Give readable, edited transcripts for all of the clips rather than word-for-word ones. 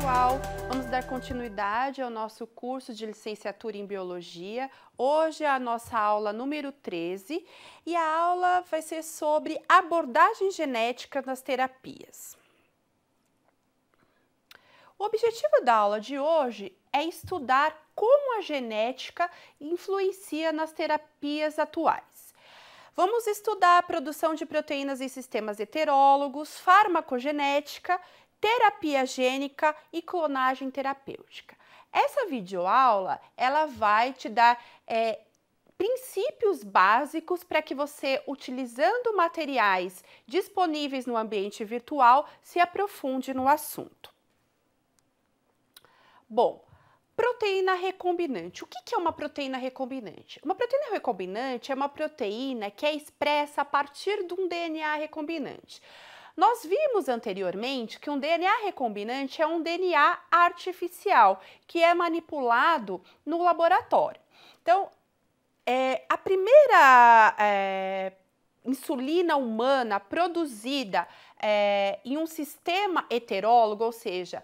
pessoal! Vamos dar continuidade ao nosso curso de licenciatura em Biologia. Hoje é a nossa aula número 13 e a aula vai ser sobre abordagem genética nas terapias. O objetivo da aula de hoje é estudar como a genética influencia nas terapias atuais. Vamos estudar a produção de proteínas em sistemas heterólogos, farmacogenética, terapia gênica e clonagem terapêutica. Essa videoaula, ela vai te dar princípios básicos para que você, utilizando materiais disponíveis no ambiente virtual, se aprofunde no assunto. Bom, proteína recombinante. O que é uma proteína recombinante? Uma proteína recombinante é uma proteína que é expressa a partir de um DNA recombinante. Nós vimos anteriormente que um DNA recombinante é um DNA artificial, que é manipulado no laboratório. Então, a primeira insulina humana produzida em um sistema heterólogo, ou seja,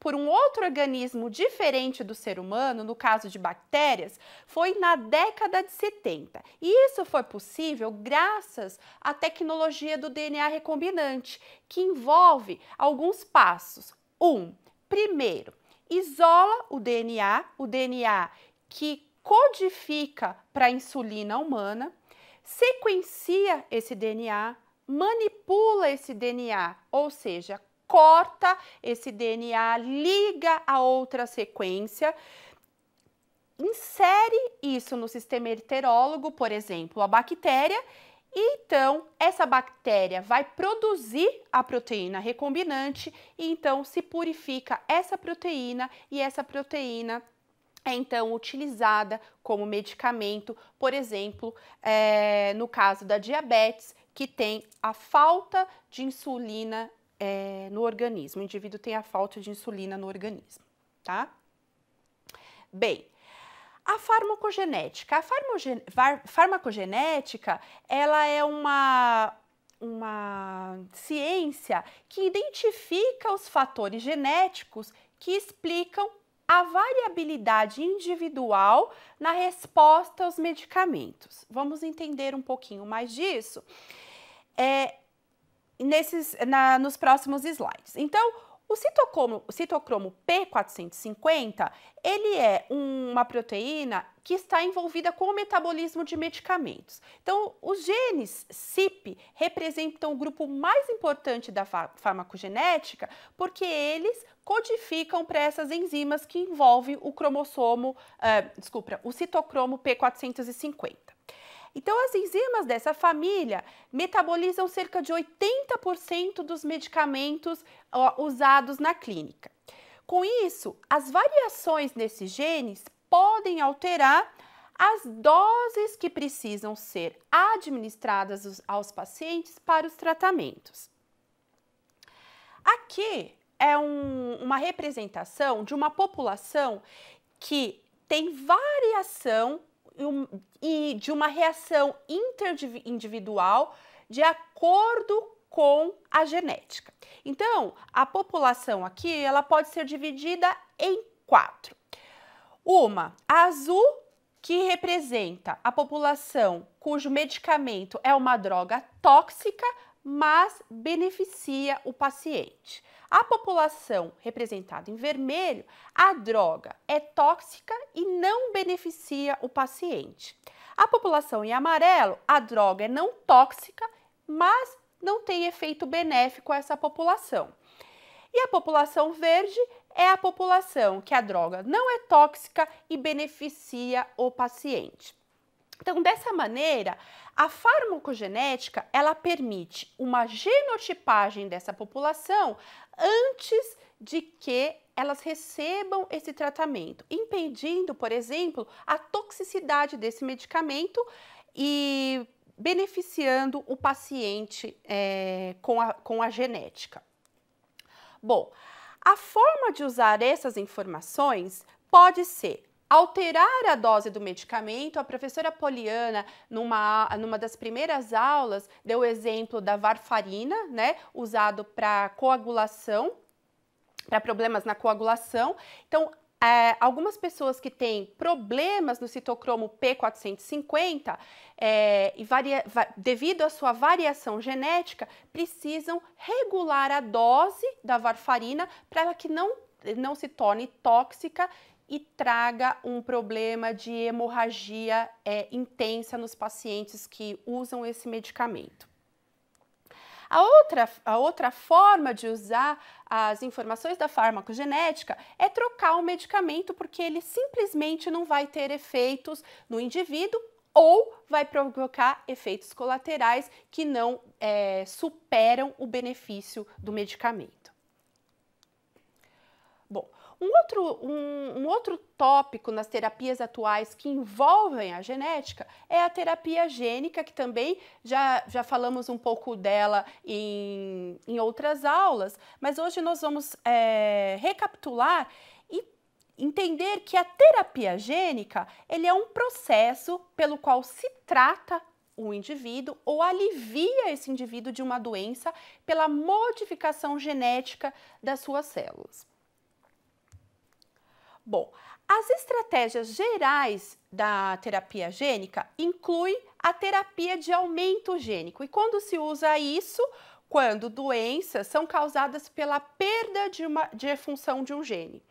por um outro organismo diferente do ser humano, no caso de bactérias, foi na década de 70. E isso foi possível graças à tecnologia do DNA recombinante, que envolve alguns passos. Primeiro, isola o DNA que codifica para a insulina humana, sequencia esse DNA, manipula esse DNA, ou seja, corta esse DNA, liga a outra sequência, insere isso no sistema heterólogo, por exemplo, a bactéria, e então essa bactéria vai produzir a proteína recombinante e então se purifica essa proteína e essa proteína é então utilizada como medicamento, por exemplo, no caso da diabetes, que tem a falta de insulina no organismo. O indivíduo tem a falta de insulina no organismo, tá? Bem, a farmacogenética. A farmacogenética, ela é uma ciência que identifica os fatores genéticos que explicam a variabilidade individual na resposta aos medicamentos. Vamos entender um pouquinho mais disso nos próximos slides. Então, o citocromo P450, ele é uma proteína que está envolvida com o metabolismo de medicamentos. Então, os genes CYP representam o grupo mais importante da farmacogenética porque eles codificam para essas enzimas que envolvem o citocromo P450. Então, as enzimas dessa família metabolizam cerca de 80% dos medicamentos usados na clínica. Com isso, as variações nesses genes podem alterar as doses que precisam ser administradas aos pacientes para os tratamentos. Aqui é uma representação de uma população que tem variação e de uma reação interindividual de acordo com a genética. Então, a população aqui, ela pode ser dividida em 4. A azul, que representa a população cujo medicamento é uma droga tóxica, mas beneficia o paciente. A população representada em vermelho, a droga é tóxica e não beneficia o paciente. A população em amarelo, a droga é não tóxica, mas não tem efeito benéfico a essa população. E a população verde é a população que a droga não é tóxica e beneficia o paciente. Então, dessa maneira, a farmacogenética, ela permite uma genotipagem dessa população antes de que elas recebam esse tratamento, impedindo, por exemplo, a toxicidade desse medicamento e beneficiando o paciente com a genética. Bom, a forma de usar essas informações pode ser alterar a dose do medicamento. A professora Poliana, numa das primeiras aulas, deu o exemplo da varfarina, né, usado para coagulação para problemas na coagulação. Então, algumas pessoas que têm problemas no citocromo P450, devido à sua variação genética, precisam regular a dose da varfarina para que não se torne tóxica e traga um problema de hemorragia intensa nos pacientes que usam esse medicamento. A outra forma de usar as informações da farmacogenética é trocar o medicamento, porque ele simplesmente não vai ter efeitos no indivíduo ou vai provocar efeitos colaterais que não superam o benefício do medicamento. Bom, um outro tópico nas terapias atuais que envolvem a genética é a terapia gênica, que também já falamos um pouco dela em outras aulas, mas hoje nós vamos recapitular e entender que a terapia gênica ele é um processo pelo qual se trata o indivíduo ou alivia esse indivíduo de uma doença pela modificação genética das suas células. Bom, as estratégias gerais da terapia gênica incluem a terapia de aumento gênico. E quando se usa isso? Quando doenças são causadas pela perda de função de um gene.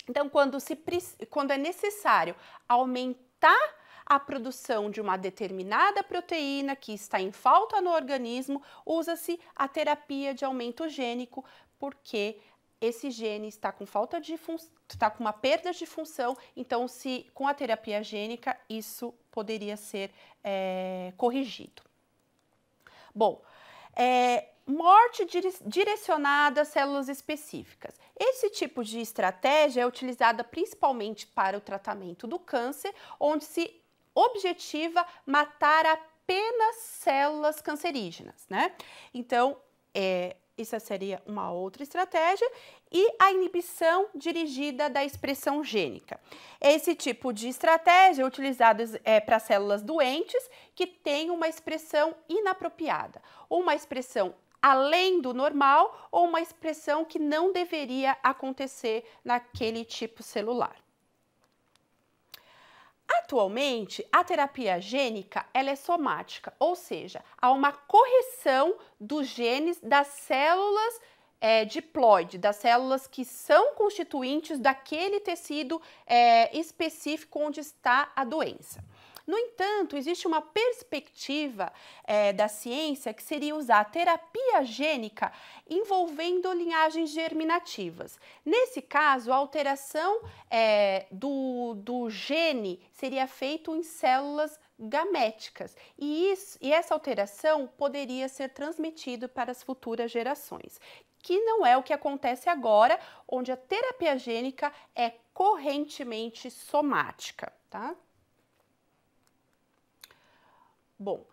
Então, quando é necessário aumentar a produção de uma determinada proteína que está em falta no organismo, usa-se a terapia de aumento gênico, porque esse gene está com está com uma perda de função, então com a terapia gênica isso poderia ser corrigido. Bom, morte direcionada a células específicas. Esse tipo de estratégia é utilizada principalmente para o tratamento do câncer, onde se objetiva matar apenas células cancerígenas, né? Então, isso seria uma outra estratégia, e a inibição dirigida da expressão gênica. Esse tipo de estratégia é utilizado para células doentes que têm uma expressão inapropriada, ou uma expressão além do normal, ou uma expressão que não deveria acontecer naquele tipo celular. Atualmente, a terapia gênica ela é somática, ou seja, há uma correção dos genes das células diploide, das células que são constituintes daquele tecido específico onde está a doença. No entanto, existe uma perspectiva da ciência que seria usar a terapia gênica envolvendo linhagens germinativas. Nesse caso, a alteração do gene seria feita em células gaméticas e essa alteração poderia ser transmitida para as futuras gerações, que não é o que acontece agora, onde a terapia gênica é correntemente somática, tá? Bom,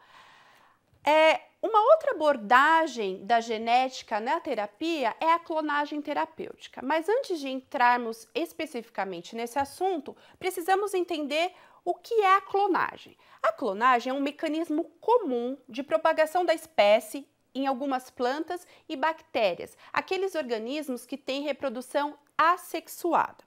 uma outra abordagem da genética na terapia é a clonagem terapêutica. Mas antes de entrarmos especificamente nesse assunto, precisamos entender o que é a clonagem. A clonagem é um mecanismo comum de propagação da espécie em algumas plantas e bactérias, aqueles organismos que têm reprodução assexuada.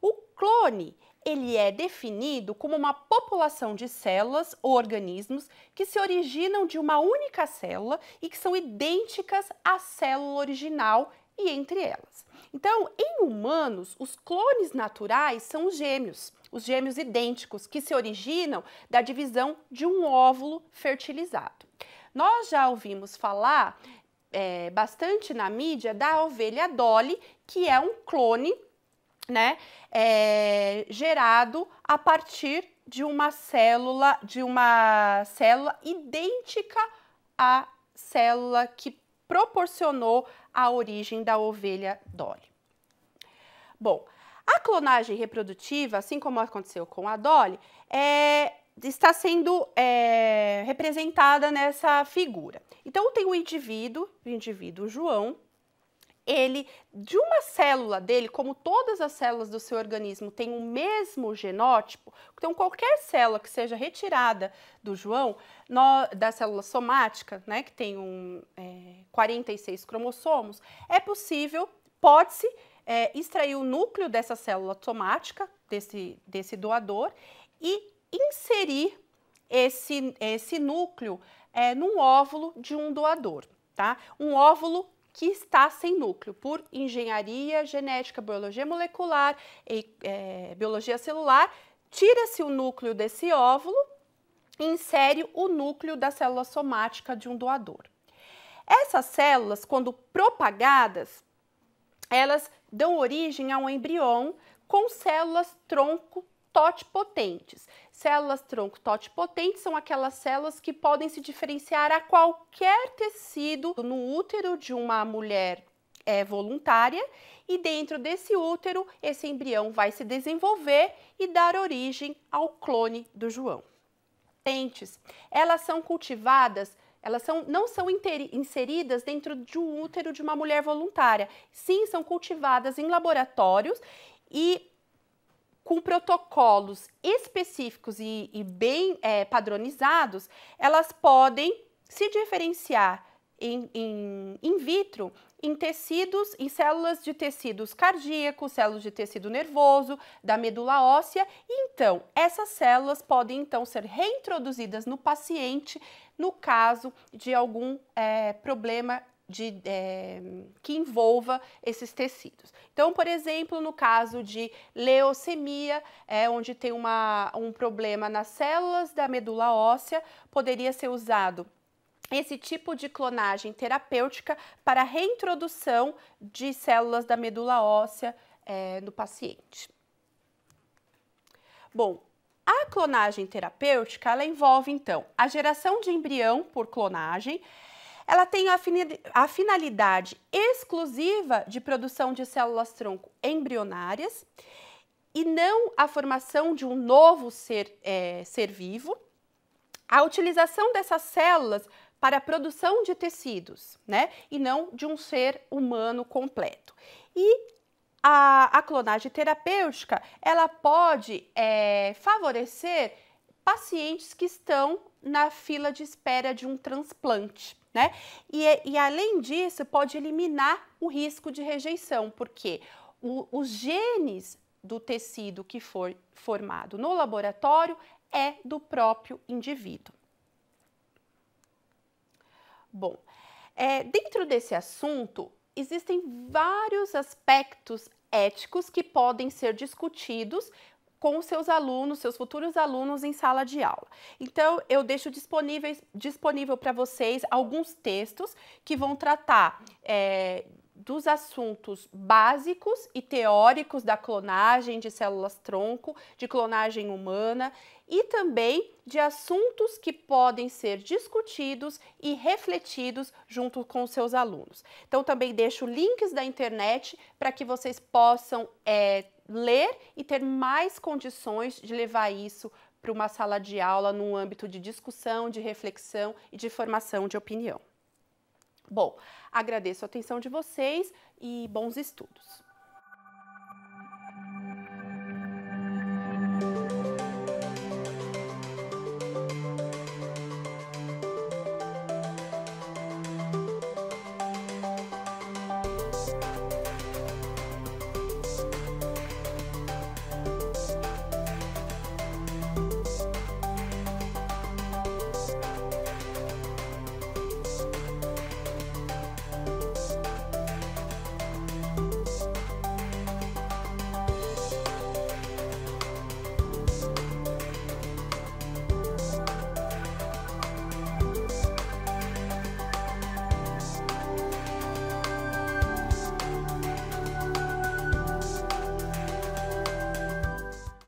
O clone ele é definido como uma população de células ou organismos que se originam de uma única célula e que são idênticas à célula original e entre elas. Então, em humanos, os clones naturais são os gêmeos idênticos que se originam da divisão de um óvulo fertilizado. Nós já ouvimos falar bastante na mídia da ovelha Dolly, que é um clone, né, gerado a partir de uma célula idêntica à célula que proporcionou a origem da ovelha Dolly. Bom, a clonagem reprodutiva, assim como aconteceu com a Dolly, está sendo representada nessa figura. Então, tem o indivíduo João. Ele, de uma célula dele, como todas as células do seu organismo têm o mesmo genótipo, então qualquer célula que seja retirada do João, da célula somática, né, que tem 46 cromossomos, é possível pode-se extrair o núcleo dessa célula somática, desse doador, e inserir esse núcleo num óvulo de um doador, tá? Um óvulo que está sem núcleo, por engenharia genética, biologia molecular e biologia celular, tira-se o núcleo desse óvulo e insere o núcleo da célula somática de um doador. Essas células, quando propagadas, elas dão origem a um embrião com células tronco totipotentes. Células tronco totipotentes são aquelas células que podem se diferenciar a qualquer tecido no útero de uma mulher voluntária, e dentro desse útero, esse embrião vai se desenvolver e dar origem ao clone do João. Elas são cultivadas, não são inseridas dentro de um útero de uma mulher voluntária. Sim, são cultivadas em laboratórios e com protocolos específicos e bem padronizados, elas podem se diferenciar in vitro em tecidos, em células de tecidos cardíacos, células de tecido nervoso, da medula óssea. E então, essas células podem então ser reintroduzidas no paciente no caso de algum problema que envolva esses tecidos. Então, por exemplo, no caso de leucemia, onde tem um problema nas células da medula óssea, poderia ser usado esse tipo de clonagem terapêutica para a reintrodução de células da medula óssea no paciente. Bom, a clonagem terapêutica, ela envolve, então, a geração de embrião por clonagem. Ela tem a finalidade exclusiva de produção de células-tronco embrionárias e não a formação de um novo ser vivo. A utilização dessas células para a produção de tecidos, né? E não de um ser humano completo. E a clonagem terapêutica, ela pode favorecer pacientes que estão na fila de espera de um transplante, né? E além disso, pode eliminar o risco de rejeição, porque os genes do tecido que for formado no laboratório é do próprio indivíduo. Bom, dentro desse assunto, existem vários aspectos éticos que podem ser discutidos com os seus alunos, seus futuros alunos em sala de aula. Então, eu deixo disponível para vocês alguns textos que vão tratar dos assuntos básicos e teóricos da clonagem de células-tronco, de clonagem humana e também de assuntos que podem ser discutidos e refletidos junto com os seus alunos. Então, também deixo links da internet para que vocês possam ler e ter mais condições de levar isso para uma sala de aula num âmbito de discussão, de reflexão e de formação de opinião. Bom, agradeço a atenção de vocês e bons estudos.